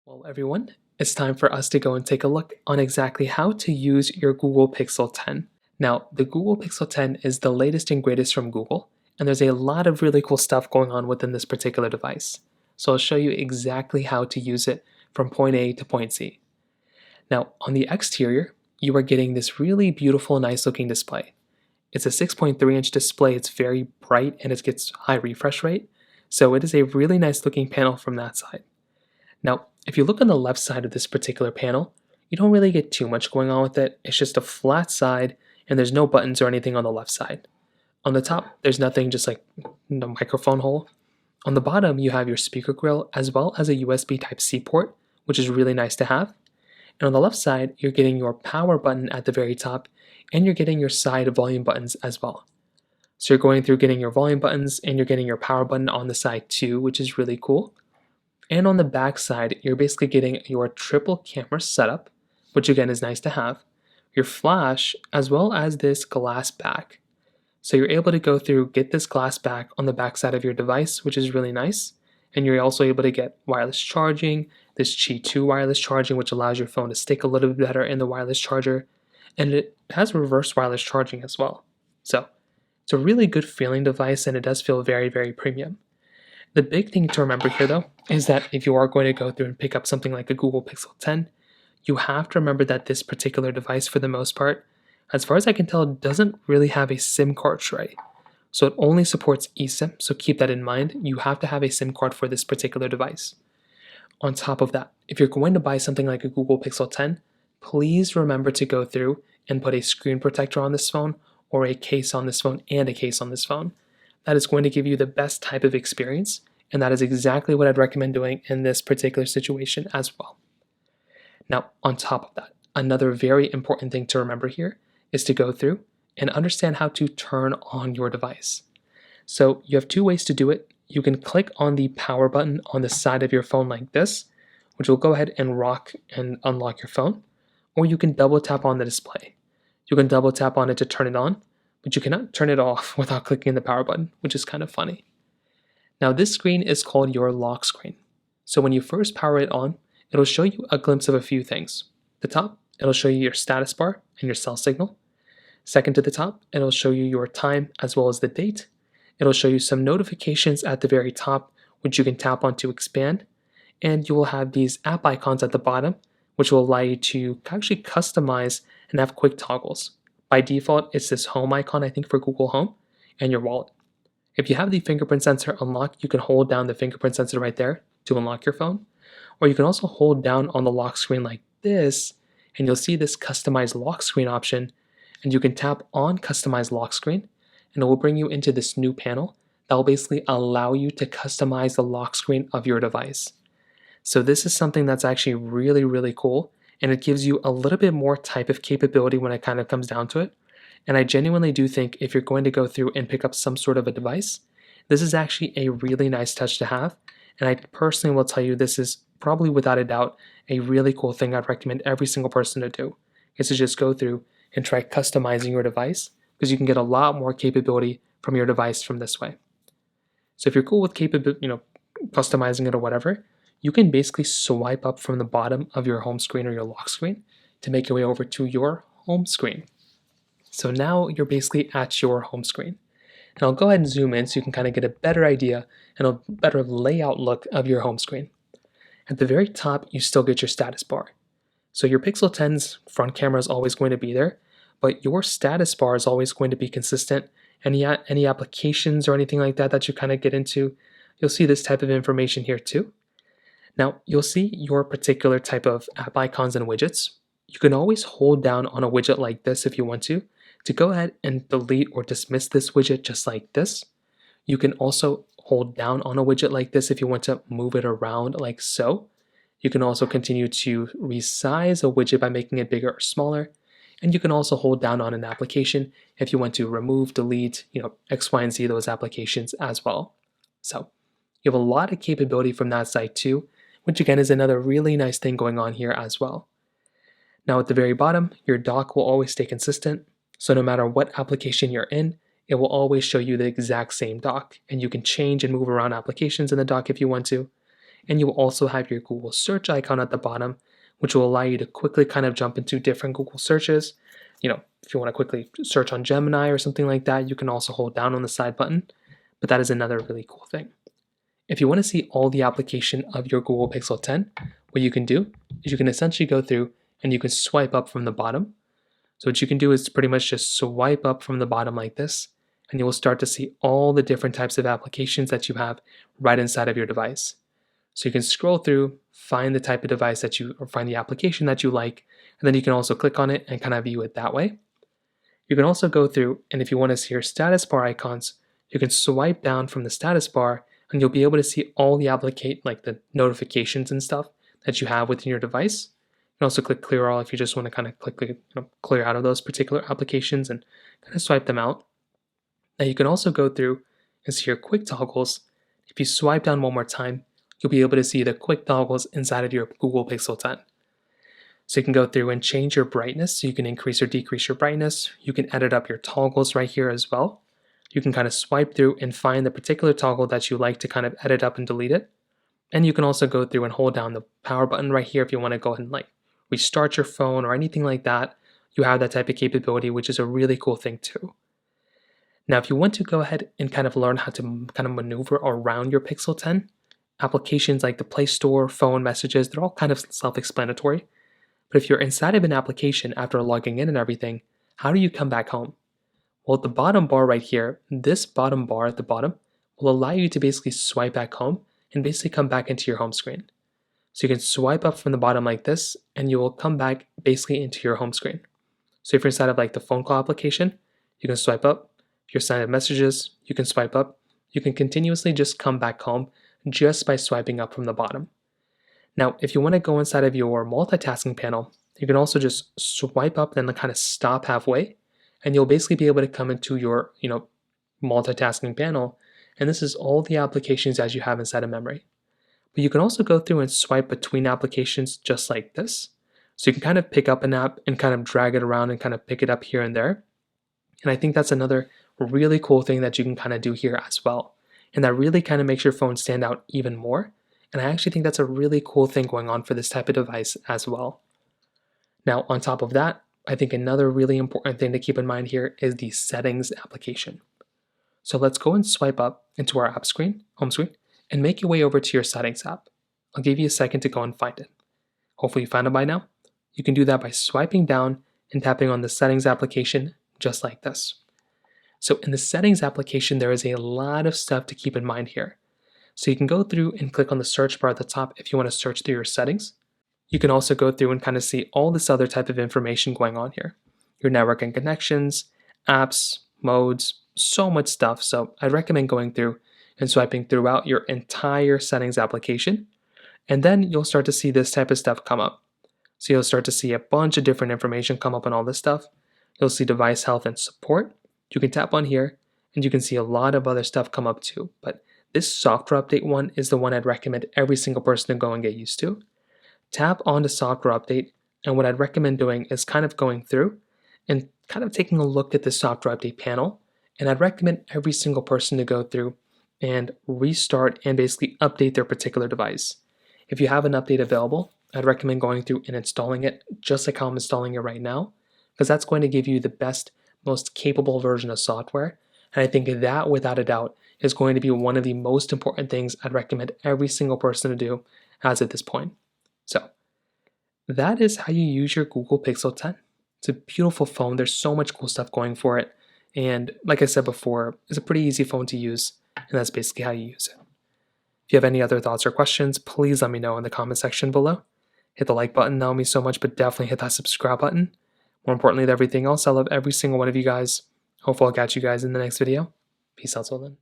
Well, everyone, it's time for us to go and take a look on exactly how to use your Google Pixel 10. Now, the Google Pixel 10 is the latest and greatest from Google, and there's a lot of really cool stuff going on within this particular device. So I'll show you exactly how to use it from point A to point Z. Now, on the exterior, you are getting this really beautiful, nice looking display. It's a 6.3-inch display, it's very bright, and it gets high refresh rate, so it is a really nice looking panel from that side. Now, if you look on the left side of this particular panel, you don't really get too much going on with it. It's just a flat side and there's no buttons or anything on the left side. On the top, there's nothing, just like the microphone hole. On the bottom, you have your speaker grill as well as a USB Type-C port, which is really nice to have. And on the left side, you're getting your power button at the very top and you're getting your side volume buttons as well. So you're going through getting your volume buttons and you're getting your power button on the side too, which is really cool. And on the back side, you're basically getting your triple camera setup, which again is nice to have, your flash, as well as this glass back. So you're able to go through, get this glass back on the back side of your device, which is really nice. And you're also able to get wireless charging, this Qi 2 wireless charging, which allows your phone to stick a little bit better in the wireless charger. And it has reverse wireless charging as well. So it's a really good feeling device and it does feel very, very premium. The big thing to remember here, though, is that if you are going to go through and pick up something like a Google Pixel 10, you have to remember that this particular device, for the most part, as far as I can tell, doesn't really have a SIM card tray. So it only supports eSIM, so keep that in mind. You have to have a SIM card for this particular device. On top of that, if you're going to buy something like a Google Pixel 10, please remember to go through and put a screen protector on this phone or a case on this phone and a case on this phone. That is going to give you the best type of experience, and that is exactly what I'd recommend doing in this particular situation as well. Now, on top of that, another very important thing to remember here is to go through and understand how to turn on your device. So you have two ways to do it. You can click on the power button on the side of your phone like this, which will go ahead and rock and unlock your phone, or you can double tap on the display. You can double tap on it to turn it on, but you cannot turn it off without clicking the power button, which is kind of funny. Now this screen is called your lock screen. So when you first power it on, it'll show you a glimpse of a few things. The top, it'll show you your status bar and your cell signal. Second to the top, it'll show you your time as well as the date. It'll show you some notifications at the very top, which you can tap on to expand. And you will have these app icons at the bottom, which will allow you to actually customize and have quick toggles. By default, it's this home icon, I think, for Google Home, and your wallet. If you have the fingerprint sensor unlocked, you can hold down the fingerprint sensor right there to unlock your phone. Or you can also hold down on the lock screen like this, and you'll see this customize lock screen option, and you can tap on customize lock screen, and it will bring you into this new panel that will basically allow you to customize the lock screen of your device. So this is something that's actually really, really cool, and it gives you a little bit more type of capability when it kind of comes down to it. And I genuinely do think if you're going to go through and pick up some sort of a device, this is actually a really nice touch to have. And I personally will tell you this is probably without a doubt a really cool thing I'd recommend every single person to do, is to just go through and try customizing your device, because you can get a lot more capability from your device from this way. So if you're cool with customizing it or whatever, you can basically swipe up from the bottom of your home screen or your lock screen to make your way over to your home screen. So now you're basically at your home screen. And I'll go ahead and zoom in so you can kind of get a better idea and a better layout look of your home screen. At the very top, you still get your status bar. So your Pixel 10's front camera is always going to be there, but your status bar is always going to be consistent. Any applications or anything like that that you kind of get into, you'll see this type of information here too. Now, you'll see your particular type of app icons and widgets. You can always hold down on a widget like this if you want to go ahead and delete or dismiss this widget just like this. You can also hold down on a widget like this if you want to move it around like so. You can also continue to resize a widget by making it bigger or smaller. And you can also hold down on an application if you want to remove, delete, X, Y, and Z those applications as well. So you have a lot of capability from that side too, which again is another really nice thing going on here as well. Now at the very bottom, your dock will always stay consistent. So no matter what application you're in, it will always show you the exact same dock, and you can change and move around applications in the dock if you want to. And you will also have your Google search icon at the bottom, which will allow you to quickly kind of jump into different Google searches. If you want to quickly search on Gemini or something like that, you can also hold down on the side button, but that is another really cool thing. If you want to see all the application of your Google Pixel 10, what you can do is you can essentially go through and you can swipe up from the bottom. So what you can do is pretty much just swipe up from the bottom like this, and you will start to see all the different types of applications that you have right inside of your device. So you can scroll through, find the type of device or find the application that you like, and then you can also click on it and kind of view it that way. You can also go through, and if you want to see your status bar icons, you can swipe down from the status bar, and you'll be able to see all the the notifications and stuff that you have within your device. You can also click clear all if you just want to kind of clear out of those particular applications and kind of swipe them out. Now you can also go through and see your quick toggles. If you swipe down one more time, you'll be able to see the quick toggles inside of your Google Pixel 10. So you can go through and change your brightness, so you can increase or decrease your brightness. You can edit up your toggles right here as well. You can kind of swipe through and find the particular toggle that you like to kind of edit up and delete it. And you can also go through and hold down the power button right here if you want to go ahead and restart your phone or anything like that. You have that type of capability, which is a really cool thing too. Now, if you want to go ahead and kind of learn how to kind of maneuver around your Pixel 10, applications like the Play Store, phone messages, they're all kind of self-explanatory. But if you're inside of an application after logging in and everything, how do you come back home? Well, the bottom bar right here, this bottom bar at the bottom, will allow you to basically swipe back home and basically come back into your home screen. So you can swipe up from the bottom like this, and you will come back basically into your home screen. So if you're inside of the phone call application, you can swipe up. If you're inside of messages, you can swipe up. You can continuously just come back home just by swiping up from the bottom. Now, if you want to go inside of your multitasking panel, you can also just swipe up and then kind of stop halfway, and you'll basically be able to come into your, multitasking panel, and this is all the applications as you have inside of memory. But you can also go through and swipe between applications just like this. So you can kind of pick up an app and kind of drag it around and kind of pick it up here and there. And I think that's another really cool thing that you can kind of do here as well. And that really kind of makes your phone stand out even more. And I actually think that's a really cool thing going on for this type of device as well. Now, on top of that, I think another really important thing to keep in mind here is the settings application. So let's go and swipe up into our app screen, home screen, and make your way over to your settings app. I'll give you a second to go and find it. Hopefully you found it by now. You can do that by swiping down and tapping on the settings application just like this. So in the settings application, there is a lot of stuff to keep in mind here. So you can go through and click on the search bar at the top if you want to search through your settings. You can also go through and kind of see all this other type of information going on here. Your network and connections, apps, modes, so much stuff. So I'd recommend going through and swiping throughout your entire settings application. And then you'll start to see this type of stuff come up. So you'll start to see a bunch of different information come up on all this stuff. You'll see device health and support. You can tap on here and you can see a lot of other stuff come up too. But this software update one is the one I'd recommend every single person to go and get used to. Tap on the software update, and what I'd recommend doing is kind of going through and kind of taking a look at the software update panel. And I'd recommend every single person to go through and restart and basically update their particular device. If you have an update available, I'd recommend going through and installing it just like how I'm installing it right now, because that's going to give you the best, most capable version of software. And I think that, without a doubt, is going to be one of the most important things I'd recommend every single person to do as at this point. So that is how you use your Google Pixel 10. It's a beautiful phone. There's so much cool stuff going for it. And like I said before, it's a pretty easy phone to use, and that's basically how you use it. If you have any other thoughts or questions, please let me know in the comment section below. Hit the like button, that will mean so much, but definitely hit that subscribe button. More importantly than everything else, I love every single one of you guys. Hopefully I'll catch you guys in the next video. Peace out till then.